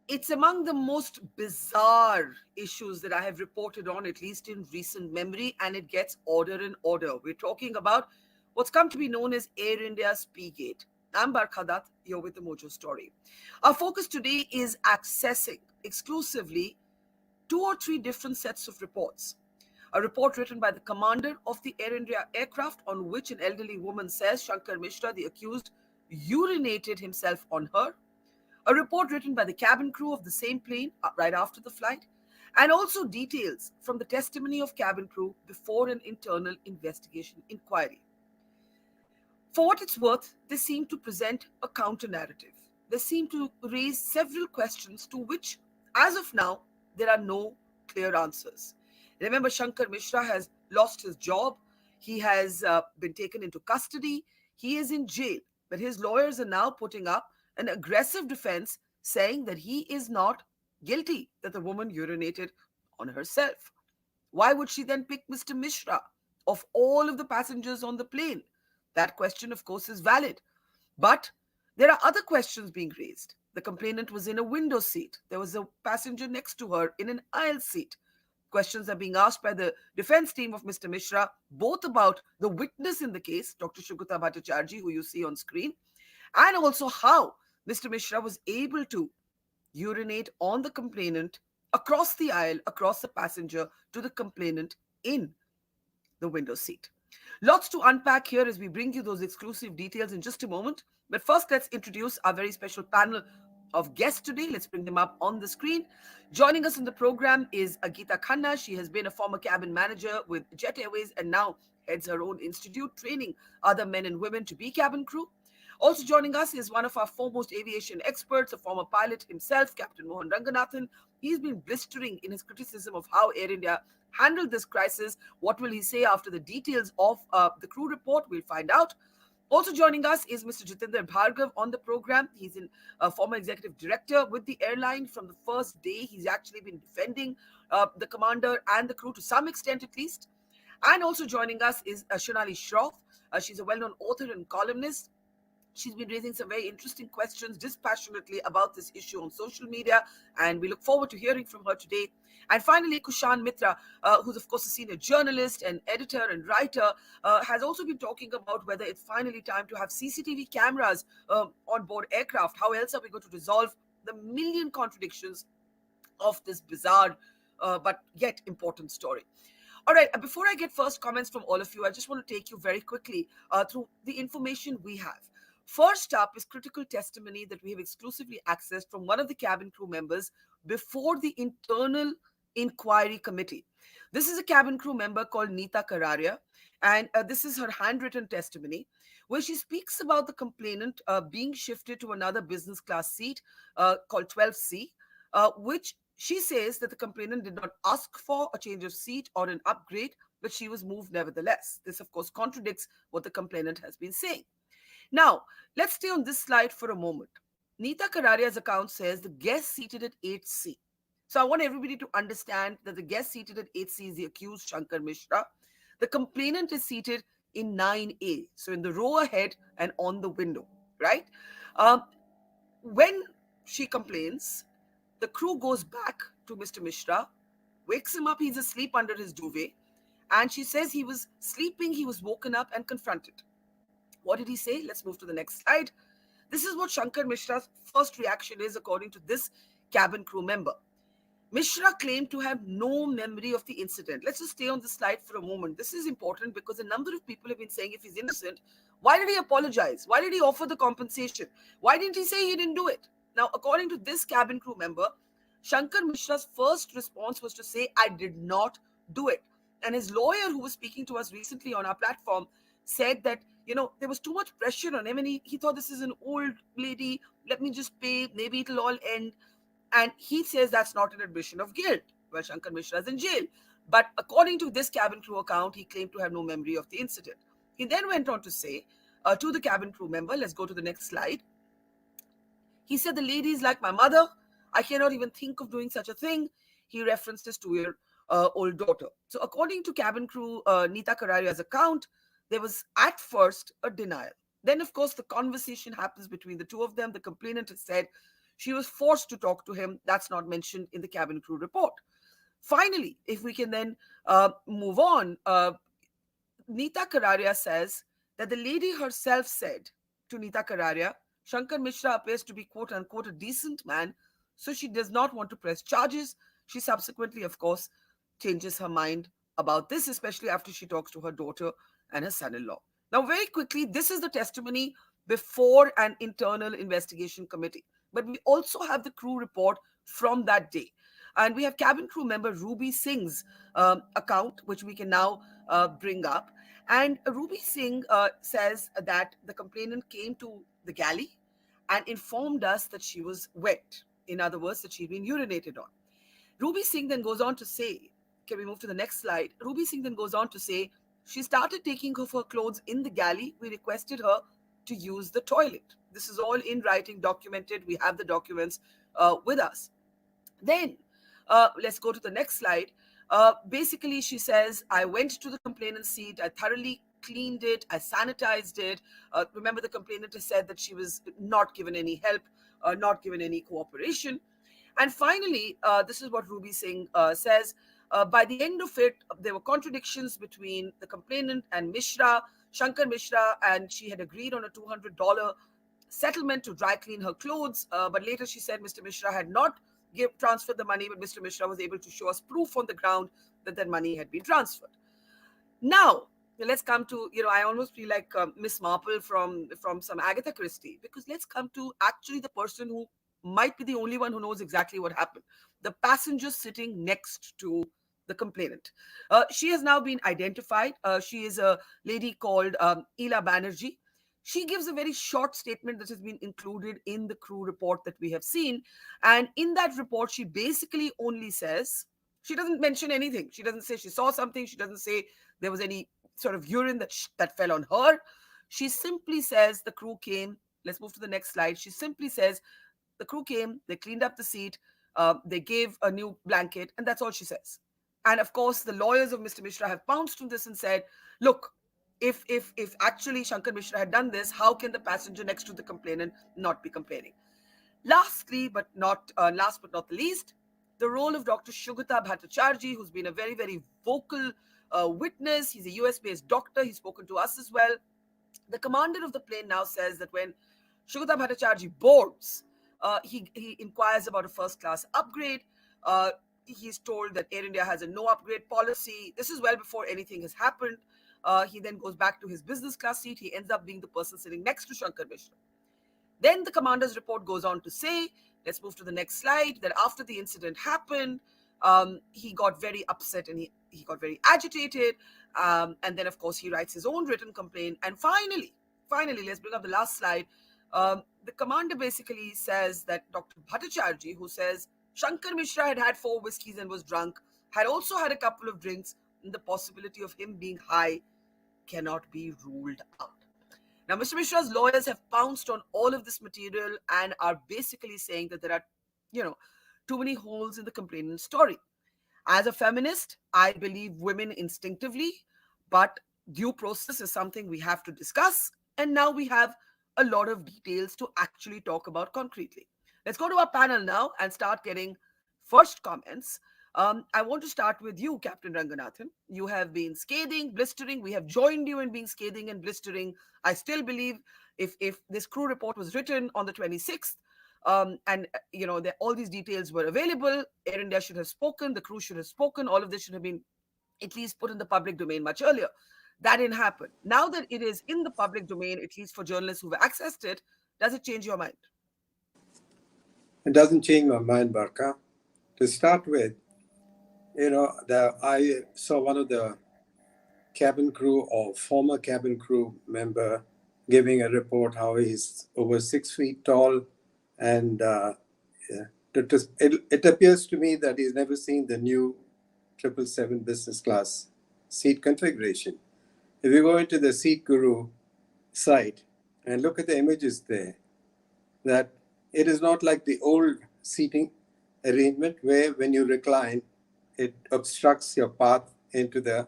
It's among the most bizarre issues that I have reported on, at least in recent memory, and it gets order in order. We're talking about what's come to be known as Air India's P-Gate. I'm Barkha Dutt, here with the Mojo Story. Our focus today is accessing exclusively two or three different sets of reports. A report written by the commander of the Air India aircraft, on which an elderly woman says Shankar Mishra, the accused, urinated himself on her. A report written by the cabin crew of the same plane right after the flight, and also details from the testimony of cabin crew before an internal investigation inquiry. For what it's worth, they seem to present a counter narrative. They seem to raise several questions to which, as of now, there are no clear answers. Remember, Shankar Mishra has lost his job. He has been taken into custody. He is in jail. But his lawyers are now putting up an aggressive defense saying that he is not guilty, that the woman urinated on herself. Why would she then pick Mr. Mishra of all of the passengers on the plane? That question, of course, is valid. But there are other questions being raised. The complainant was in a window seat. There was a passenger next to her in an aisle seat. Questions are being asked by the defense team of Mr. Mishra, both about the witness in the case, Dr. Sugata Bhattacharjee, who you see on screen, and also how Mr. Mishra was able to urinate on the complainant across the aisle, across the passenger to the complainant in the window seat. Lots to unpack here as we bring you those exclusive details in just a moment. But first, let's introduce our very special panel of guests today. Let's bring them up on the screen. Joining us in the program is Agita Khanna. She has been a former cabin manager with Jet Airways and now heads her own institute, training other men and women to be cabin crew. Also joining us is one of our foremost aviation experts, a former pilot himself, Captain Mohan Ranganathan. He's been blistering in his criticism of how Air India handled this crisis. What will he say after the details of the crew report? We'll find out. Also joining us is Mr. Jitendra Bhargav on the program. He's a former executive director with the airline. From the first day, he's actually been defending the commander and the crew to some extent at least. And also joining us is Shonali Shroff. She's a well-known author and columnist. She's been raising some very interesting questions dispassionately about this issue on social media, and we look forward to hearing from her today. And finally, Kushan Mitra, who's of course a senior journalist and editor and writer, has also been talking about whether it's finally time to have CCTV cameras on board aircraft. How else are we going to resolve the million contradictions of this bizarre but yet important story? All right, before I get first comments from all of you, I just want to take you very quickly through the information we have. First up is critical testimony that we have exclusively accessed from one of the cabin crew members before the internal inquiry committee. This is a cabin crew member called Neeta Kararia, and this is her handwritten testimony where she speaks about the complainant being shifted to another business class seat called 12C, which she says that the complainant did not ask for a change of seat or an upgrade, but she was moved nevertheless. This, of course, contradicts what the complainant has been saying. Now, let's stay on this slide for a moment. Neeta Kararia's account says the guest seated at 8C. So I want everybody to understand that the guest seated at 8C is the accused Shankar Mishra. The complainant is seated in 9A, so in the row ahead and on the window, right? Um, when she complains, the crew goes back to Mr. Mishra, wakes him up, he's asleep under his duvet, and she says he was sleeping, he was woken up and confronted. What did he say? Let's move to the next slide. This is what Shankar Mishra's first reaction is, according to this cabin crew member. Mishra claimed to have no memory of the incident. Let's just stay on this slide for a moment. This is important because a number of people have been saying if he's innocent, why did he apologize? Why did he offer the compensation? Why didn't he say he didn't do it? Now, according to this cabin crew member, Shankar Mishra's first response was to say, I did not do it. And his lawyer, who was speaking to us recently on our platform, said that, there was too much pressure on him and he thought this is an old lady. Let me just pay. Maybe it'll all end. And he says that's not an admission of guilt. Well, Shankar Mishra is in jail. But according to this cabin crew account, he claimed to have no memory of the incident. He then went on to say to the cabin crew member, let's go to the next slide. He said, the lady is like my mother. I cannot even think of doing such a thing. He referenced his 2-year-old daughter. So according to cabin crew Neeta Kararia's account, there was at first a denial. Then, of course, the conversation happens between the two of them. The complainant has said she was forced to talk to him. That's not mentioned in the cabin crew report. Finally, if we can then move on, Neeta Kararia says that the lady herself said to Neeta Kararia, Shankar Mishra appears to be quote unquote a decent man, so she does not want to press charges. She subsequently, of course, changes her mind about this, especially after she talks to her daughter and her son in law. Now, very quickly, this is the testimony before an internal investigation committee. But we also have the crew report from that day. And we have cabin crew member Ruby Singh's account, which we can now bring up. And Ruby Singh says that the complainant came to the galley and informed us that she was wet. In other words, that she'd been urinated on. Ruby Singh then goes on to say, can we move to the next slide? Ruby Singh then goes on to say, she started taking off her clothes in the galley. We requested her to use the toilet. This is all in writing, documented. We have the documents with us. Then, let's go to the next slide. Basically, she says, I went to the complainant's seat. I thoroughly cleaned it. I sanitized it. Remember, the complainant has said that she was not given any help, not given any cooperation. And finally, this is what Ruby Singh says. By the end of it, there were contradictions between the complainant and Mishra, Shankar Mishra, and she had agreed on a $200 settlement to dry clean her clothes. But later she said Mr. Mishra had not transferred the money, but Mr. Mishra was able to show us proof on the ground that that money had been transferred. Now, let's come to, I almost feel like Miss Marple from some Agatha Christie, because let's come to actually the person who might be the only one who knows exactly what happened. The passenger sitting next to the complainant. She has now been identified. She is a lady called Ila Banerjee. She gives a very short statement that has been included in the crew report that we have seen. And in that report, she basically only says, she doesn't mention anything. She doesn't say she saw something. She doesn't say there was any sort of urine that fell on her. She simply says the crew came. Let's move to the next slide. She simply says the crew came, they cleaned up the seat, they gave a new blanket, and that's all she says. And of course, the lawyers of Mr. Mishra have pounced on this and said, look, if actually Shankar Mishra had done this, how can the passenger next to the complainant not be complaining? Lastly, but not last but not the least, the role of Dr. Sugata Bhattacharjee, who's been a very, very vocal witness. He's a US-based doctor. He's spoken to us as well. The commander of the plane now says that when Sugata Bhattacharjee boards, he inquires about a first-class upgrade. He's told that Air India has a no upgrade policy. This is well before anything has happened. He then goes back to his business class seat. He ends up being the person sitting next to Shankar Mishra. Then the commander's report goes on to say, let's move to the next slide, that after the incident happened, he got very upset and he got very agitated. And then, of course, he writes his own written complaint. And finally, let's bring up the last slide. The commander basically says that Dr. Bhattacharjee, who says Shankar Mishra had had 4 whiskeys and was drunk, had also had a couple of drinks, and the possibility of him being high cannot be ruled out. Now, Mr. Mishra's lawyers have pounced on all of this material and are basically saying that there are, too many holes in the complainant's story. As a feminist, I believe women instinctively, but due process is something we have to discuss. And now we have a lot of details to actually talk about concretely. Let's go to our panel now and start getting first comments. I want to start with you, Captain Ranganathan. You have been scathing, blistering. We have joined you in being scathing and blistering. I still believe if this crew report was written on the 26th, and all these details were available, Air India should have spoken, the crew should have spoken, all of this should have been at least put in the public domain much earlier. That didn't happen. Now that it is in the public domain, at least for journalists who've accessed it, does it change your mind? It doesn't change my mind, Barkha. To start with, I saw one of the cabin crew or former cabin crew member giving a report how he's over 6 feet tall, and it appears to me that he's never seen the new 777 business class seat configuration. If you go into the Seat Guru site and look at the images there, that it is not like the old seating arrangement where when you recline, it obstructs your path into the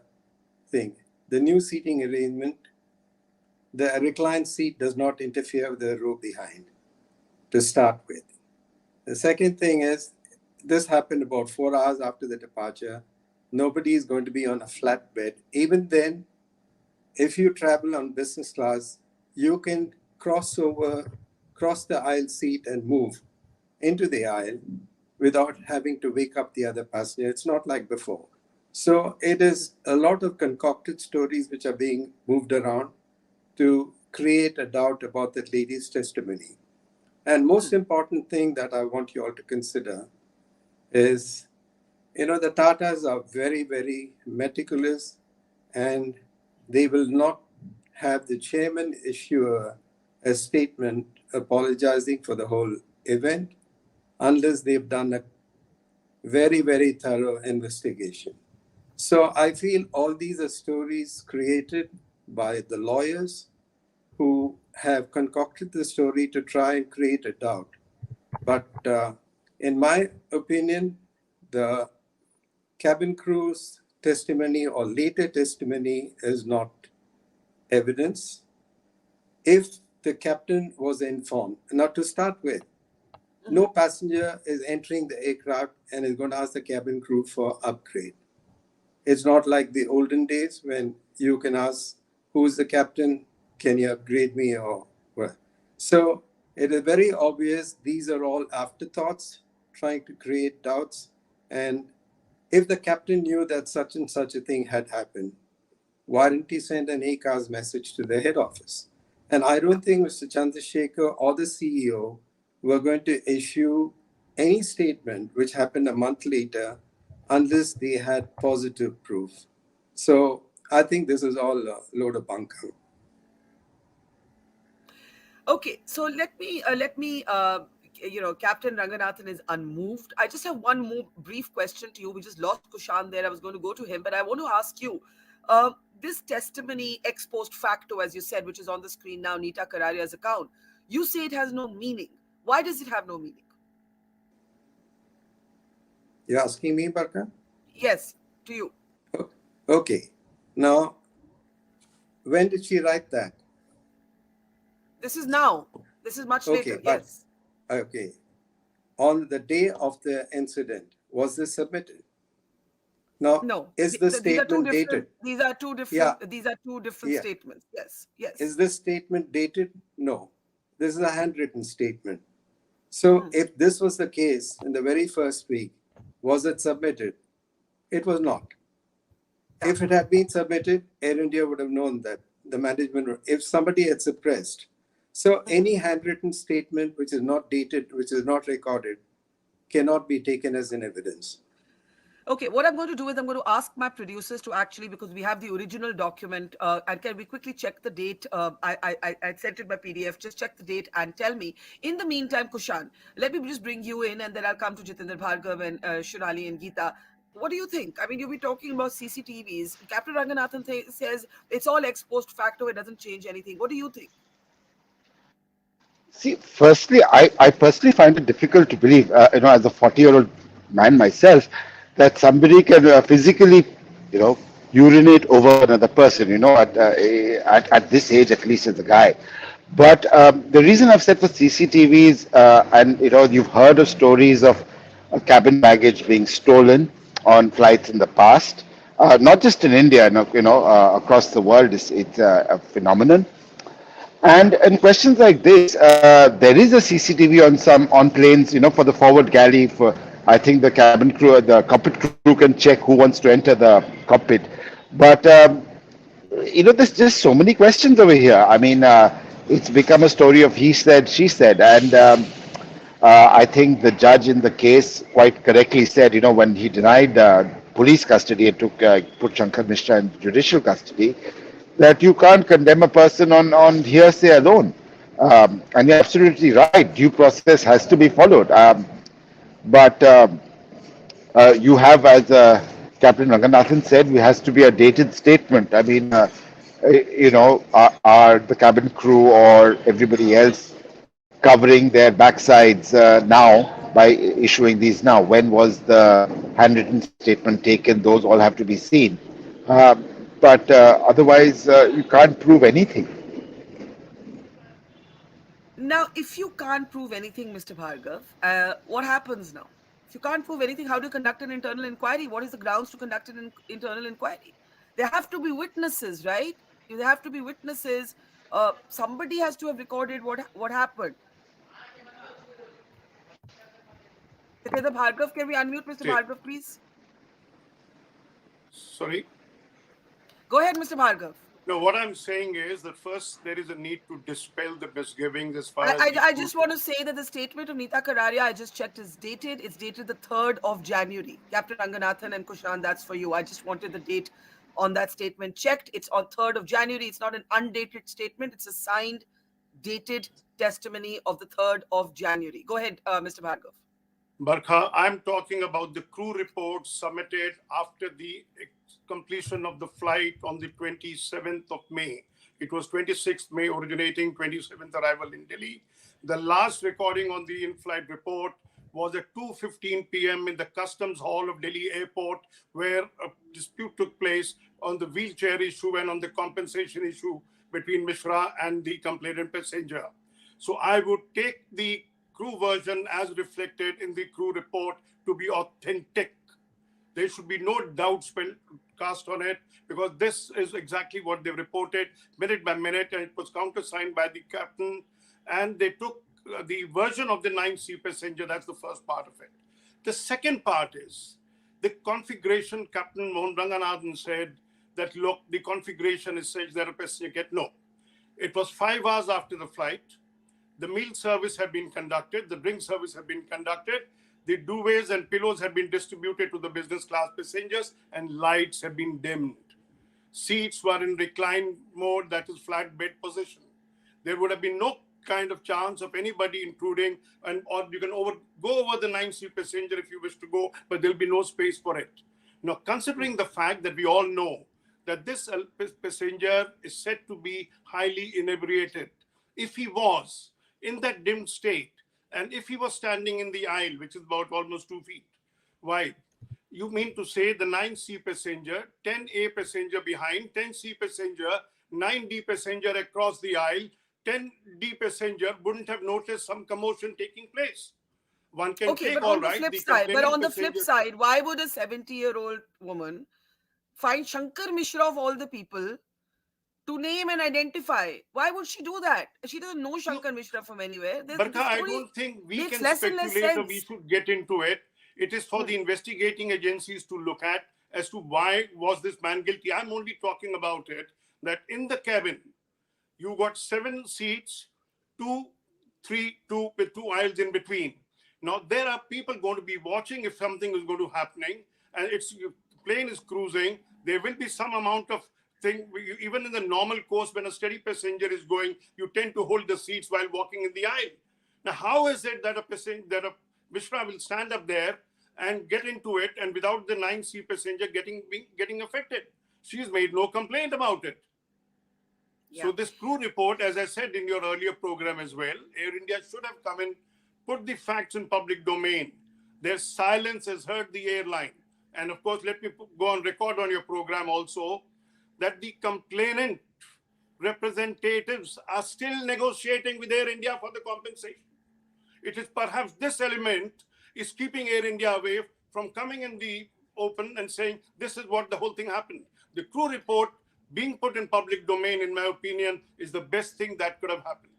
thing. The new seating arrangement the reclined seat does not interfere with the row behind to start with. The second thing is, this happened about 4 hours after the departure. Nobody is going to be on a flat bed. Even then, if you travel on business class, you can cross the aisle seat and move into the aisle without having to wake up the other passenger. It's not like before. So it is a lot of concocted stories which are being moved around to create a doubt about that lady's testimony. And most important thing that I want you all to consider is, the Tatas are very, very meticulous, and they will not have the chairman issue a statement apologizing for the whole event unless they've done a very, very thorough investigation. So I feel all these are stories created by the lawyers who have concocted the story to try and create a doubt. But in my opinion, the cabin crew's testimony or later testimony is not evidence. If the captain was informed, not to start with, no passenger is entering the aircraft and is going to ask the cabin crew for upgrade. It's not like the olden days when you can ask, who's the captain? Can you upgrade me or what? So it is very obvious these are all afterthoughts trying to create doubts. And if the captain knew that such and such a thing had happened, why didn't he send an ACARS message to the head office? And I don't think Mr. Chandrasekhar or the CEO were going to issue any statement which happened a month later unless they had positive proof. So I think this is all a load of bunkum. Okay, so Captain Ranganathan is unmoved. I just have one more brief question to you. We just lost Kushan there. I was going to go to him, but I want to ask you, uh, this testimony ex post facto, as you said, which is on the screen now, Nita Kararia's account, you say it has no meaning. Why does it have no meaning? You're asking me, Barkha? Yes, to you. Okay. Now, when did she write that? This is now. This is much Okay, later. but Yes. okay. On the day of the incident, was this submitted? Now, No. is the These are two statement different. dated? These are two Yeah, different. These are two different yeah. statements. Yes. Yes. Is this statement dated? No. This is a handwritten statement. So if this was the case in the very first week, was it submitted? It was not. Yeah. If it had been submitted, Air India would have known that the management, if somebody had suppressed. So any handwritten statement which is not dated, which is not recorded, cannot be taken as an evidence. Okay, what I'm going to do is I'm going to ask my producers to actually, because we have the original document, and can we quickly check the date? I sent it by PDF. Just check the date and tell me. In the meantime, Kushan, let me just bring you in, and then I'll come to Jitendra Bhargav and Shunali and Geeta. What do you think? I mean, you'll be talking about CCTVs. Captain Ranganathan says it's all ex post facto. It doesn't change anything. What do you think? See, firstly, I personally find it difficult to believe, as a 40-year-old man myself, that somebody can physically, urinate over another person, at this age, at least as a guy. But the reason I've said for CCTVs, and, you've heard of stories of cabin baggage being stolen on flights in the past, not just in India, across the world, it's a phenomenon. And in questions like this, there is a CCTV on planes, for the forward galley. For I think the cabin crew, the cockpit crew can check who wants to enter the cockpit. But there's just so many questions over here. I mean, it's become a story of he said, she said, and I think the judge in the case quite correctly said, when he denied police custody and put Shankar Mishra in judicial custody, that you can't condemn a person on hearsay alone. And you're absolutely right. Due process has to be followed. But you have, as Captain Ranganathan said, it has to be a dated statement. I mean, are the cabin crew or everybody else covering their backsides now by issuing these now? When was the handwritten statement taken? Those all have to be seen. Uh, but otherwise, you can't prove anything. Now, if you can't prove anything, Mr. Bhargav, what happens now? If you can't prove anything, how do you conduct an internal inquiry? What is the grounds to conduct an internal inquiry? There have to be witnesses, right? There have to be witnesses. Somebody has to have recorded what happened. Mr. Bhargav, can we unmute Mr. Okay. Bhargav, please? Sorry. Go ahead, Mr. Bhargav. No, what I'm saying is that first there is a need to dispel the misgivings as far I, as I, the I crew. just want to say that the statement of Nita Kararia, I just checked, is dated. It's dated the 3rd of January. Captain Ranganathan and Kushan, that's for you. I just wanted the date on that statement checked. It's on 3rd of January. It's not an undated statement. It's a signed, dated testimony of the 3rd of January. Go ahead, Mr. Bhargav. Barkha, I'm talking about the crew report submitted after the completion of the flight on the 27th of May. It was 26th May originating, 27th arrival in Delhi. The last recording on the in-flight report was at 2:15 p.m. in the Customs Hall of Delhi Airport, where a dispute took place on the wheelchair issue and on the compensation issue between Mishra and the complainant passenger. So I would take the crew version as reflected in the crew report to be authentic. There should be no doubt cast on it, because this is exactly what they reported minute by minute, and it was countersigned by the captain, and they took the version of the 9C passenger. That's the first part of it. The second part is the configuration. Captain Mohan Ranganathan said that, look, the configuration is such that a passenger get no. It was 5 hours after the flight. The meal service had been conducted, the drink service had been conducted, the duvets and pillows had been distributed to the business class passengers, and lights had been dimmed. Seats were in recline mode, that is flat bed position. There would have been no kind of chance of anybody intruding, or you can go over the 9C passenger if you wish to go, but there'll be no space for it. Now, considering the fact that we all know that this passenger is said to be highly inebriated, if he was in that dim state, and if he was standing in the aisle, which is about almost 2 feet wide, you mean to say the 9C passenger, 10A passenger behind, 10C passenger, 9D passenger across the aisle, 10D passenger wouldn't have noticed some commotion taking place? One can Okay, take, but all on the right, flip the side, complaining passenger. why would a 70-year-old woman find Shankar Mishra of all the people to name and identify? Why would she do that? She doesn't know No, Shankar Mishra from anywhere. The Barkha, I story don't think we makes can less and less speculate or we sense. should get into it. It is for the investigating agencies to look at as to why was this man guilty. I'm only talking about it that in the cabin, you got 7 seats, two, two with 2 aisles in between. Now there are people going to be watching if something is going to happening, and it's plane is cruising. There will be some amount of thing. Even in the normal course, when a steady passenger is going, you tend to hold the seats while walking in the aisle. Now, how is it that a Mishra will stand up there and get into it, and without the 9C passenger getting affected? She's made no complaint about it. Yeah. So this crew report, as I said in your earlier program as well, Air India should have come in, put the facts in public domain. Their silence has hurt the airline. And of course, let me go on record on your program also that the complainant representatives are still negotiating with Air India for the compensation. It is perhaps this element is keeping Air India away from coming in the open and saying this is what the whole thing happened. The crew report being put in public domain, in my opinion, is the best thing that could have happened.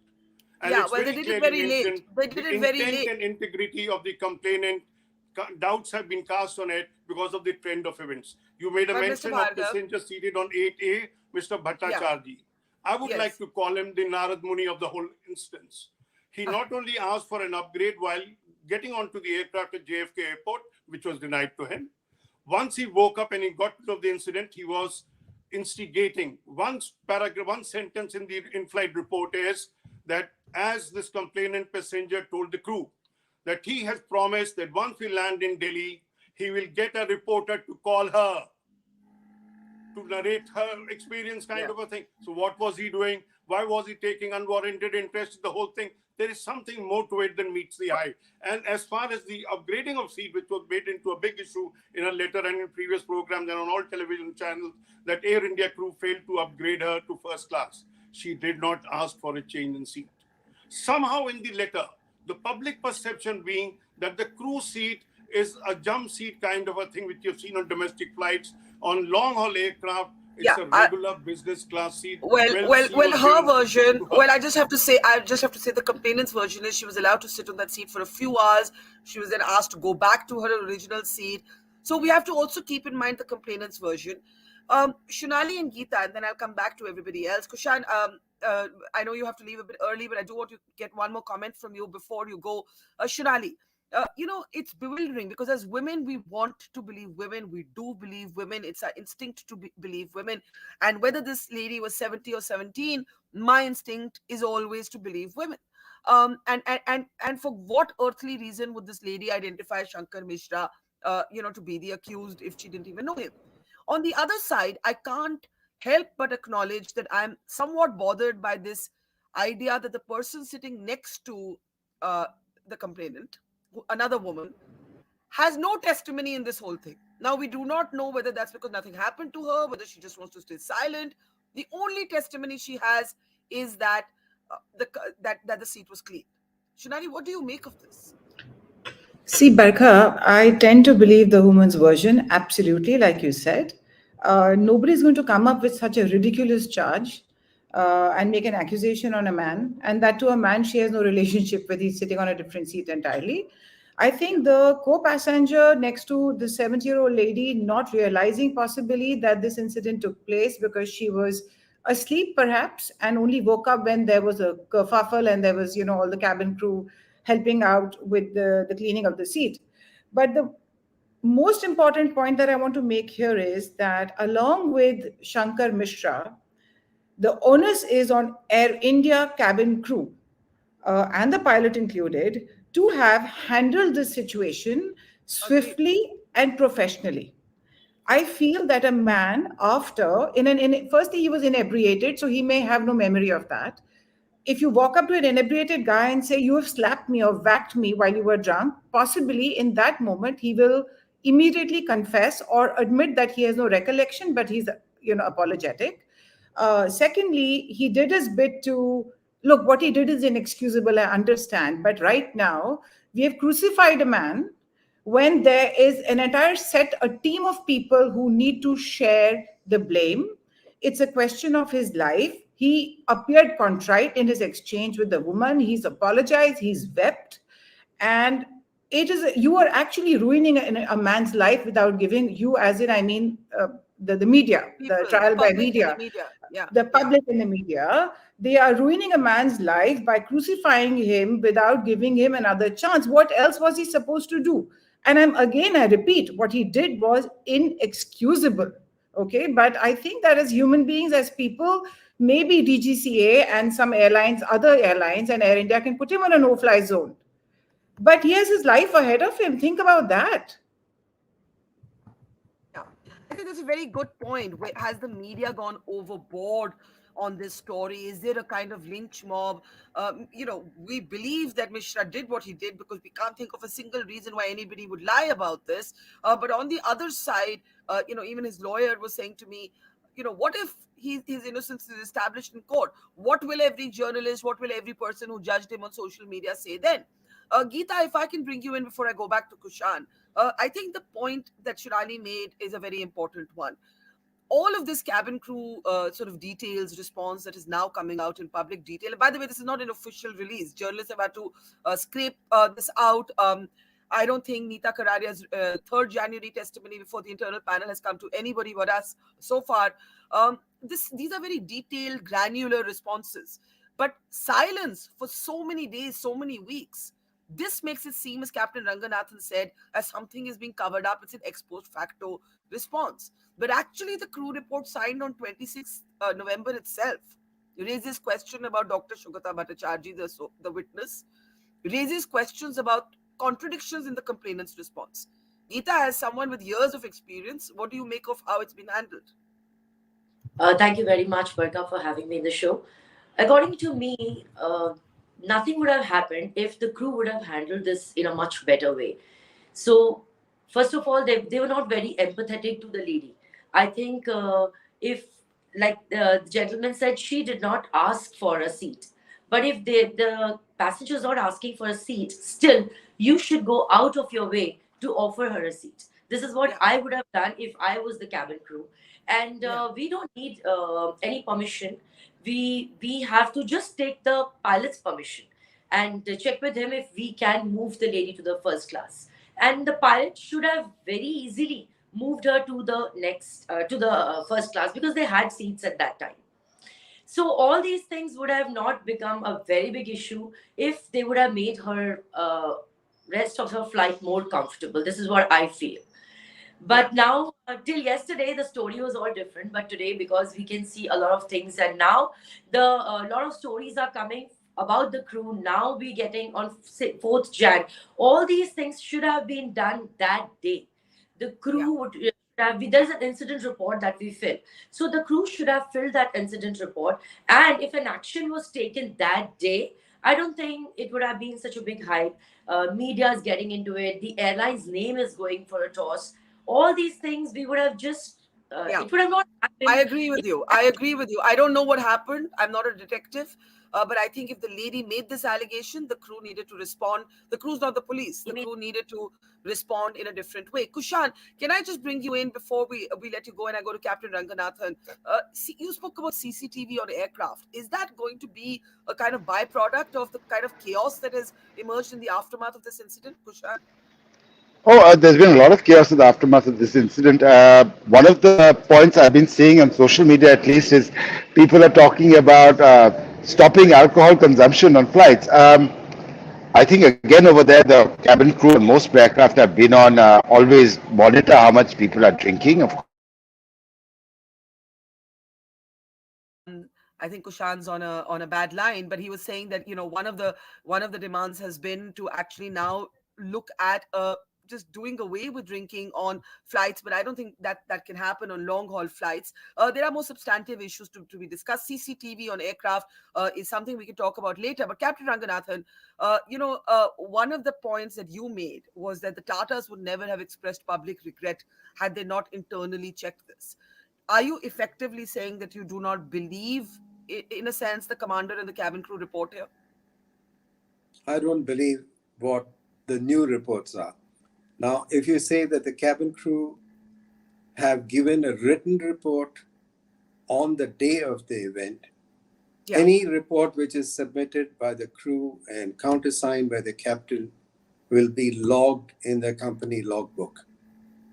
And Yeah, it's well, they very did it clearly very late. mentioned They did the it very intent late. and integrity of the complainant. Doubts have been cast on it because of the trend of events. You made a But Mr. mention of Bhargav, passenger seated on 8A, Mr. yeah, Bhattacharjee. I would like yes. to call him the Narad Muni of the whole instance. He not only asked for an upgrade while getting onto the aircraft at JFK Airport, which was denied to him. Once he woke up and he got to know the incident, he was instigating. One paragraph, one sentence in the in-flight report is that as this complainant passenger told the crew that he has promised that once we land in Delhi, he will get a reporter to call her to narrate her experience, kind Yeah. of a thing. So what was he doing? Why was he taking unwarranted interest in the whole thing? There is something more to it than meets the eye. And as far as the upgrading of seat, which was made into a big issue in a letter and in previous programs and on all television channels, that Air India crew failed to upgrade her to first class. She did not ask for a change in seat. Somehow in the letter, the public perception being that the crew seat is a jump seat kind of a thing which you've seen on domestic flights. On long haul aircraft, it's Yeah, a regular business class seat. well, Well, well, she well. was Her given version. to her. Well, I just have to say, the complainant's version is she was allowed to sit on that seat for a few hours. She was then asked to go back to her original seat. So we have to also keep in mind the complainant's version. Shunali and Geeta, and then I'll come back to everybody else. Kushan, I know you have to leave a bit early, but I do want to get one more comment from you before you go. Shunali, it's bewildering because as women, we want to believe women. We do believe women. It's our instinct to believe women. And whether this lady was 70 or 17, my instinct is always to believe women. And for what earthly reason would this lady identify Shankar Mishra, to be the accused if she didn't even know him? On the other side, I can't help but acknowledge that I'm somewhat bothered by this idea that the person sitting next to uh, the complainant, another woman, has no testimony in this whole thing. Now, we do not know whether that's because nothing happened to her, whether she just wants to stay silent. The only testimony she has is that that the seat was clean. Shunali, what do you make of this? See, Barkha, I tend to believe the woman's version, absolutely, like you said. Nobody's going to come up with such a ridiculous charge and make an accusation on a man, and that to a man she has no relationship with. He's sitting on a different seat entirely. I Yeah, think the co passenger next to the 70-year-old lady, not realizing possibly that this incident took place because she was asleep perhaps and only woke up when there was a kerfuffle and there was, all the cabin crew helping out with the cleaning of the seat. But the most important point that I want to make here is that along with Shankar Mishra, the onus is on Air India cabin crew and the pilot included to have handled this situation agreed. swiftly and professionally. I feel that a man, after firstly he was inebriated, so he may have no memory of that. If you walk up to an inebriated guy and say, "You have slapped me or whacked me while you were drunk," possibly in that moment he will immediately confess or admit that he has no recollection, but he's apologetic. Secondly, he did his bit to look. What he did is inexcusable. I understand, but right now we have crucified a man when there is an entire set, a team of people who need to share the blame. It's a question of his life. He appeared contrite in his exchange with the woman. He's apologized, he's wept. And you are actually ruining a man's life without giving you, as in, I mean, the media, the People, the trial by public and the media, media. Yeah, the yeah. public and the media, they are ruining a man's life by crucifying him without giving him another chance. What else was he supposed to do? And I repeat, what he did was inexcusable. Okay, but I think that as human beings, as people, maybe DGCA and some airlines, other airlines, and Air India can put him on a no-fly zone. But he has his life ahead of him. Think about that. Yeah, I think that's a very good point. Has the media gone overboard on this story? Is there a kind of lynch mob? We believe that Mishra did what he did because we can't think of a single reason why anybody would lie about this. But on the other side, even his lawyer was saying to me, what if his innocence is established in court? What will every journalist, what will every person who judged him on social media say then? Geeta, if I can bring you in before I go back to Kushan, I think the point that Shirali made is a very important one. All of this cabin crew sort of details response that is now coming out in public detail. And by the way, this is not an official release. Journalists have had to scrape this out. I don't think Neeta Kararia's 3rd January testimony before the internal panel has come to anybody but us so far. These are very detailed, granular responses. But silence for so many days, so many weeks, this makes it seem, as Captain Ranganathan said, as something is being covered up. It's an ex post facto response. But actually, the crew report signed on 26th November itself raises question about Dr. Sugata Bhattacharjee, the witness, raises questions about contradictions in the complainant's response. Geeta, as someone with years of experience, what do you make of how it's been handled? Thank you very much, Barkha, for having me in the show. According to me, nothing would have happened if the crew would have handled this in a much better way. So, first of all, they were not very empathetic to the lady. I think if, like the gentleman said, she did not ask for a seat. But if the passenger is not asking for a seat, still you should go out of your way to offer her a seat. This is what Yeah, I would have done if I was the cabin crew. And yeah, we don't need any permission. We have to just take the pilot's permission and check with him if we can move the lady to the first class. And the pilot should have very easily moved her to the next to the first class, because they had seats at that time. So all these things would have not become a very big issue if they would have made her rest of her flight more comfortable. This is what I feel. yeah, But now, till yesterday, the story was all different. But today, because we can see a lot of things, and now the lot of stories are coming about the crew. Now we getting on 4th Jan. All these things should have been done that day. The yeah, crew would have. There's an incident report that we fill. So the crew should have filled that incident report. And if an action was taken that day, I don't think it would have been such a big hype. Media is getting into it. The airline's name is going for a toss. All these things we would have just yeah. it would have not I happened agree with if you. that I agree with you. I don't know what happened. I'm not a detective. But I think if the lady made this allegation, the crew needed to respond. The crew's not the police. The immediately. crew needed to respond in a different way. Kushan, can I just bring you in before we let you go and I go to Captain Ranganathan? You spoke about CCTV on aircraft. Is that going to be a kind of byproduct of the kind of chaos that has emerged in the aftermath of this incident, Kushan? Oh, there's been a lot of chaos in the aftermath of this incident. One of the points I've been seeing on social media, at least, is people are talking about stopping alcohol consumption on flights. I think again over there, the cabin crew on most aircraft I've been on always monitor how much people are drinking. Of course, there are I think Kushan's on a bad line, but he was saying that one of the demands has been to actually now look at just doing away with drinking on flights, but I don't think that can happen on long haul flights. There are more substantive issues to be discussed. CCTV on aircraft is something we can talk about later. But Captain Ranganathan, one of the points that you made was that the Tatas would never have expressed public regret had they not internally checked this. Are you effectively saying that you do not believe, in a sense, the commander and the cabin crew report here? I don't believe what the new reports are. Now, if you say that the cabin crew have given a written report on the day of the event, Yeah. any report which is submitted by the crew and countersigned by the captain will be logged in the company logbook.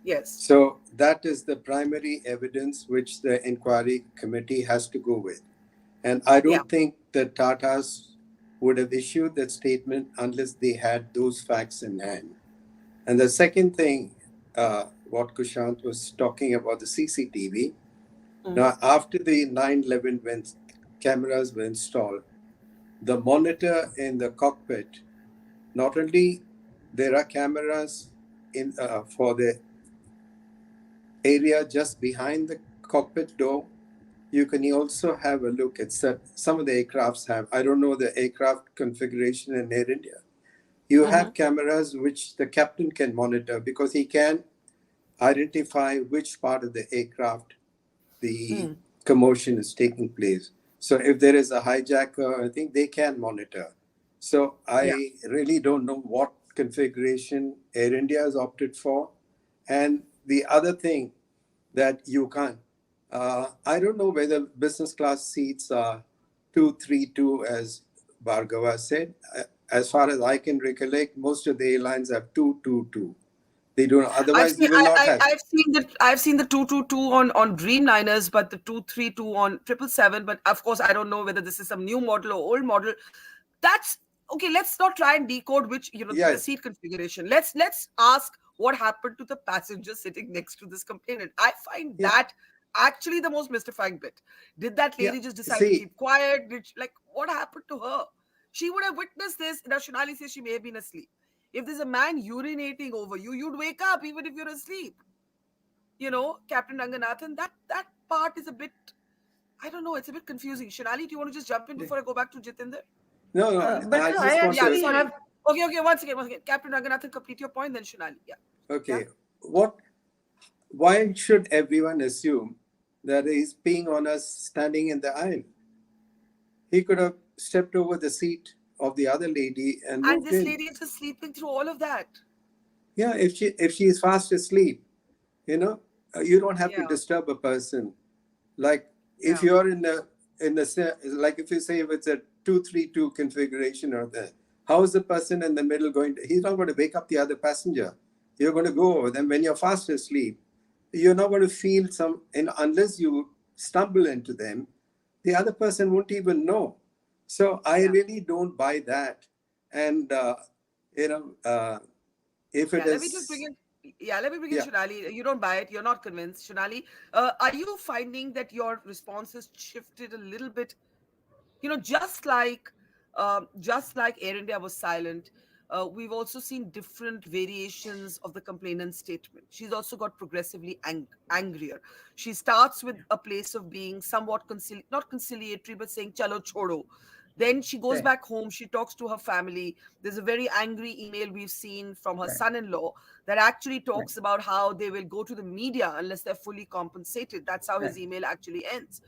Yes. So that is the primary evidence which the inquiry committee has to go with. And I Yeah. don't think the Tatas would have issued that statement unless they had those facts in hand. And the second thing, what Kushant was talking about, the CCTV. Now, after the 9/11, when cameras were installed, the monitor in the cockpit, not only there are cameras in for the area just behind the cockpit door, you can also have a look at some of the aircrafts have, I don't know the aircraft configuration in Air India. You Mm-hmm. have cameras which the captain can monitor because he can identify which part of the aircraft the commotion is taking place. So if there is a hijacker, I think they can monitor. So Yeah. I really don't know what configuration Air India has opted for. And the other thing that you can't, I don't know whether business class seats are 232 as Bhargava said. As far as I can recollect, most of the airlines have 222. They don't. I've Otherwise, seen you will not have. I've seen the 222 on Dreamliners, but the 232 on 777. But of course, I don't know whether this is some new model or old model. That's okay. Let's not try and decode which the Yeah, seat configuration. Let's ask what happened to the passenger sitting next to this complainant. I find yeah, that actually the most mystifying bit. Did that yeah. lady just decide to See, keep quiet? Like, what happened to her? She would have witnessed this. Now Shonali says she may have been asleep. If there's a man urinating over you, you'd wake up even if you're asleep. Captain Ranganathan, that part is a bit, I don't know, it's a bit confusing. Shanali, do you want to just jump in before I go back to Jitinder? no, no. I Barkha, I just want Yeah, to. actually sorry. have. Okay, once again. Captain Ranganathan, complete your point, then Shanali. Yeah. Yeah. Okay, what? Why should everyone assume that he's peeing on us standing in the aisle? He could have stepped over the seat of the other lady and And moved this in. lady is just sleeping through all of that. Yeah, if she is fast asleep, you know, you don't have to Yeah, disturb a person. Like if yeah, you're like if you say if it's a 232 configuration or the, how is the person in the middle going to? He's not going to wake up the other passenger. You're going to go over them when you're fast asleep. You're not going to feel some, and unless you stumble into them, the other person won't even know. So I yeah. really don't buy that. And you know, if it Yeah, let me just bring is, in. Yeah, let me bring in yeah. Shonali. You don't buy it. You're not convinced, Shonali. Are you finding that your response has shifted a little bit? Just like Air India was silent, we've also seen different variations of the complainant's statement. She's also got progressively angrier. She starts with a place of being somewhat not conciliatory, but saying "chalo chodo." Then she goes Right. back home. She talks to her family. There's a very angry email we've seen from her Right. son-in-law that actually Right. talks about how they will go to the media unless they're fully compensated. That's how Right. his email actually ends.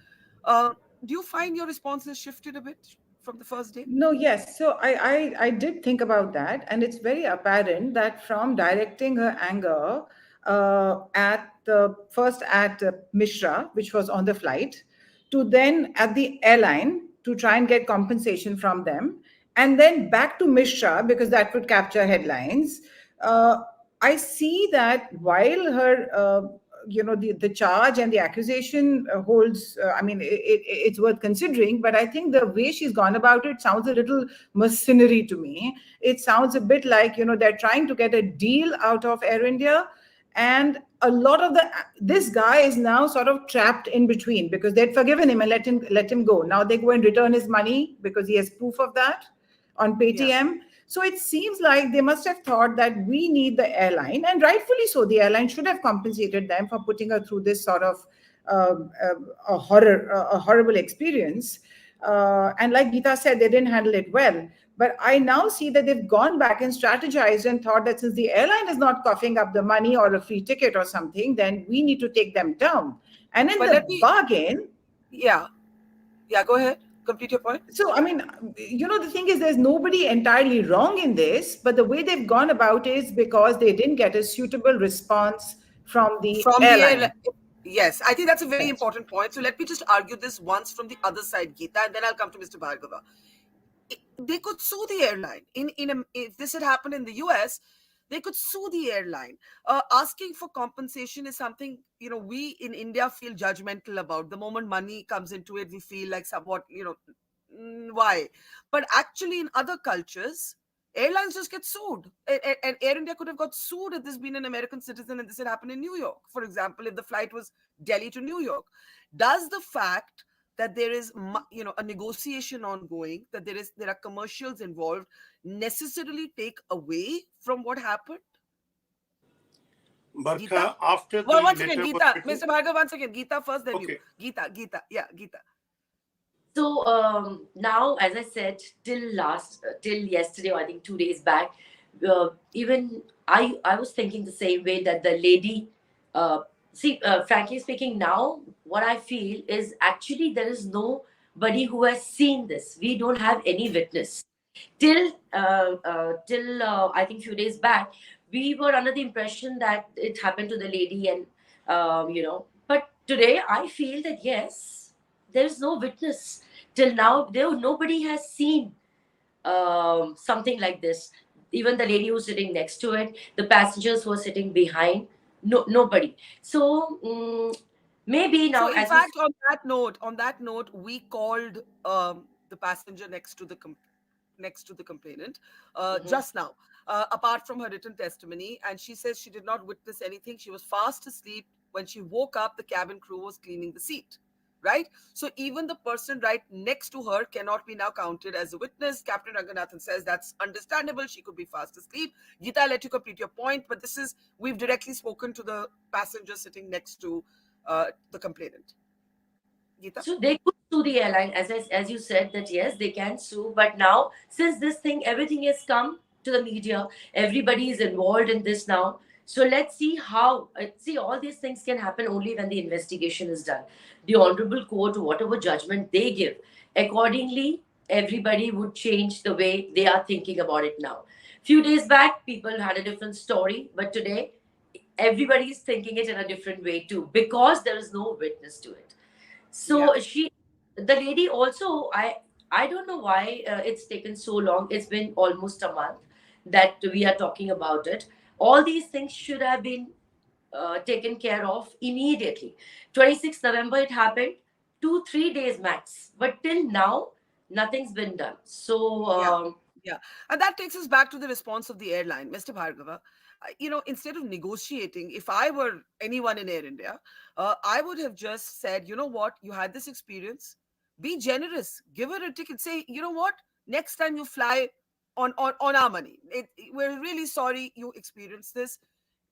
Uh, do you find your responses shifted a bit from the first day? No, yes. So I did think about that, and it's very apparent that from directing her anger at the first at Mishra, which was on the flight, to then at the airline to try and get compensation from them, and then back to Mishra because that would capture headlines. Uh, I see that while her the charge and the accusation holds I mean it's worth considering, but I think the way she's gone about it sounds a little mercenary to me. It sounds a bit like they're trying to get a deal out of Air India, and a lot of the this guy is now sort of trapped in between because they'd forgiven him and let him go. Now they go and return his money because he has proof of that on Yeah. Paytm. So it seems like they must have thought that we need the airline, and rightfully so. The airline should have compensated them for putting her through this sort of a horrible experience. And like Geeta said, they didn't handle it well. But I now see that they've gone back and strategized and thought that since the airline is not coughing up the money or a free ticket or something, then we need to take them down. And in But the let me, bargain, yeah, yeah, go ahead. Complete your point. so, I mean, the thing is, there's nobody entirely wrong in this, but the way they've gone about it is because they didn't get a suitable response from the From the air, airline. yes, I think that's a very Right. important point. So let me just argue this once from the other side, Geeta, and then I'll come to Mr. Bhargava. They could sue the airline. If this had happened in the US, they could sue the airline. Asking for compensation is something we in India feel judgmental about. The moment money comes into it, we feel like somewhat why. But actually, in other cultures, airlines just get sued. And Air India could have got sued if this been an American citizen and this had happened in New York, for example, if the flight was Delhi to New York. Does the fact that there is a negotiation ongoing, that there are commercials involved, necessarily take away from what happened? Geeta? Barkha, after Well, the once again, letter was Geeta. written, Mr. Bhargav, once again, Geeta first, then you. okay, Geeta, yeah, Geeta. So now, as I said, till yesterday, or I think 2 days back, even I was thinking the same way that the lady. Frankly speaking, now what I feel is actually there is nobody who has seen this. We don't have any witness till I think few days back. We were under the impression that it happened to the lady, and But today, I feel that yes, there is no witness till now. Nobody has seen something like this. Even the lady who's sitting next to it, the passengers who are sitting behind, nobody. So maybe So, now, in as you fact, on that note, we called the passenger next to the complainant Mhm. just now. Apart from her written testimony, and she says she did not witness anything. She was fast asleep. When she woke up, the cabin crew was cleaning the seat. Right? So even the person right next to her cannot be now counted as a witness. Captain Ranganathan says that's understandable. She could be fast asleep. Geeta, I'll let you complete your point, but we've directly spoken to the passenger sitting next to the complainant. Geeta? So they could sue the airline, as you said that yes, they can sue. But now, since this thing, everything has come to the media, everybody is involved in this now. So let's see how. See, all these things can happen only when the investigation is done. The honorable court, whatever judgment they give, accordingly, everybody would change the way they are thinking about it now. Few days back, people had a different story, but today, everybody is thinking it in a different way too, because there is no witness to it. Yeah. So the lady also, I don't know why it's taken so long. It's been almost a month that we are talking about it. All these things should have been taken care of immediately. 26th November it happened, 2-3 days max. But till now, nothing's been done. So Yeah, yeah. And that takes us back to the response of the airline, Mr. Bhargava. Instead of negotiating, if I were anyone in Air India, I would have just said, you know what, you had this experience, be generous, give her a ticket, say, you know what, next time you fly on our money. We're really sorry you experienced this.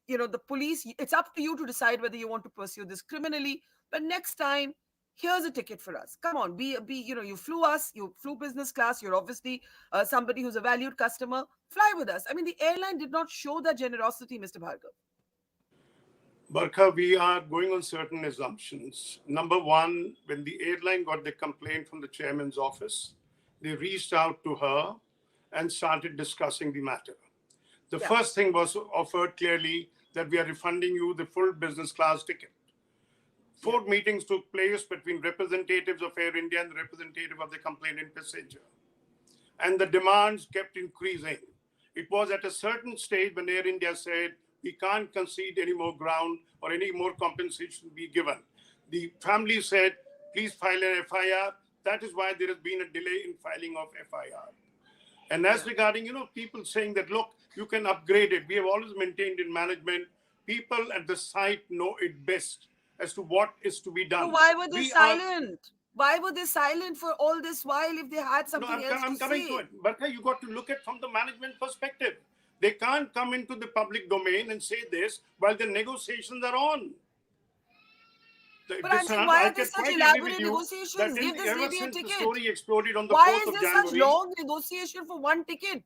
The police, it's up to you to decide whether you want to pursue this criminally, but next time, here's a ticket for us. Come on, be you flew us, you flew business class, you're obviously somebody who's a valued customer, fly with us. I mean, the airline did not show that generosity, Mr. Bhargav. Barkha, we are going on certain assumptions. Number one, when the airline got the complaint from the chairman's office, they reached out to her and started discussing the matter. The Yeah, first thing was offered clearly that we are refunding you the full business class ticket. yeah, 4 meetings took place between representatives of Air India and the representative of the complainant passenger. And the demands kept increasing. It was at a certain stage when Air India said, we can't concede any more ground or any more compensation be given. The family said, please file an FIR. That is why there has been a delay in filing of FIR. And as yeah. regarding, people saying that, look, you can upgrade it. We have always maintained in management, people at the site know it best as to what is to be So done. why were they We are, silent? Why were they silent for all this while if they had no, something else to I'm coming to say? it. Barkha, you got to look at from the management perspective. They can't come into the public domain and say this while the negotiations are on. But I'm saying, why I are there can such quite agree with elaborate you that negotiations? Give this ever lady a since the ticket. story exploded on the Why 4th is of there such January, long negotiation for one ticket?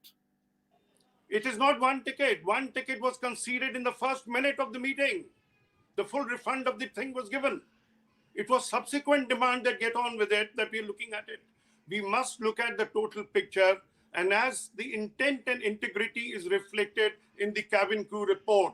it is not one ticket. One ticket was conceded in the first minute of the meeting. The full refund of the thing was given. It was subsequent demand that get on with it that we're looking at it. We must look at the total picture, and as the intent and integrity is reflected in the cabin crew report,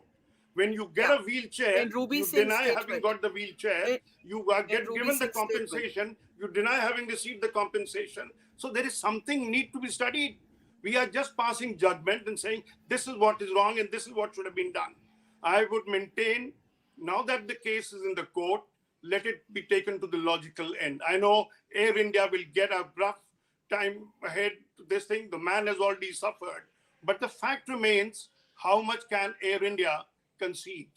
when you get Yeah. a wheelchair, In Ruby you Singh's deny having statement. got the wheelchair, In, you in get Ruby given the Singh's statement. compensation, you deny having received the compensation. So there is something need to be studied. We are just passing judgment and saying this is what is wrong and this is what should have been done. I would maintain, now that the case is in the court, let it be taken to the logical end. I know Air India will get a rough time ahead to this thing. The man has already suffered. But the fact remains, how much can Air India concede?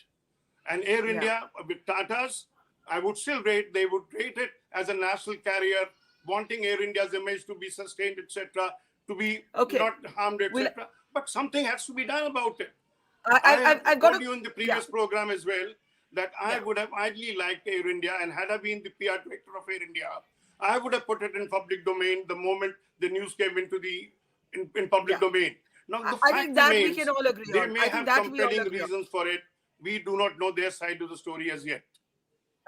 And Air Yeah. India with Tata's, I would still rate, they would rate it as a national carrier, wanting Air India's image to be sustained, etc., to be Okay. not harmed, Well, etc. But something has to be done about it. I, I I, have I've got told to. you in the Yeah. previous program as well that I Yeah. would have ideally liked Air India, and had I been the PR director of Air India, I would have put it in public domain the moment the news came into the in public Yeah. domain. Now the I think fact that we can remains all agree they on. may I think have that we all compelling agree on. reasons for it. We do not know their side of the story as yet.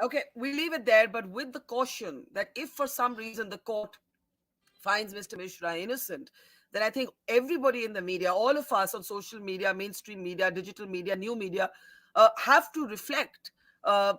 Okay, we leave it there, but with the caution that if for some reason the court finds Mr. Mishra innocent, then I think everybody in the media, all of us on social media, mainstream media, digital media, new media, have to reflect.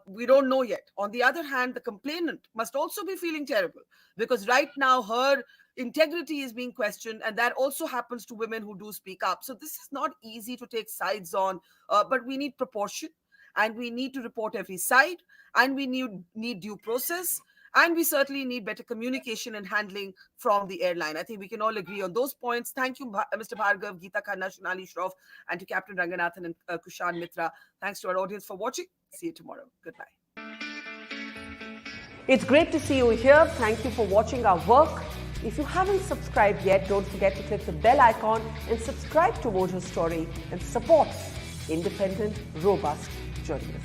We don't know yet. On the other hand, the complainant must also be feeling terrible because right now her integrity is being questioned, and that also happens to women who do speak up. So this is not easy to take sides on, but we need proportion, and we need to report every side, and we need due process, and we certainly need better communication and handling from the airline. I think we can all agree on those points. Thank you, Mr. Bhargav, Geeta Khanna, Shonali Shroff, and to Captain Ranganathan and Kushan Mitra. Thanks to our audience for watching. See you tomorrow. Goodbye. It's great to see you here. Thank you for watching our work. If you haven't subscribed yet, don't forget to click the bell icon and subscribe to Mojo Story and support independent, robust journalism.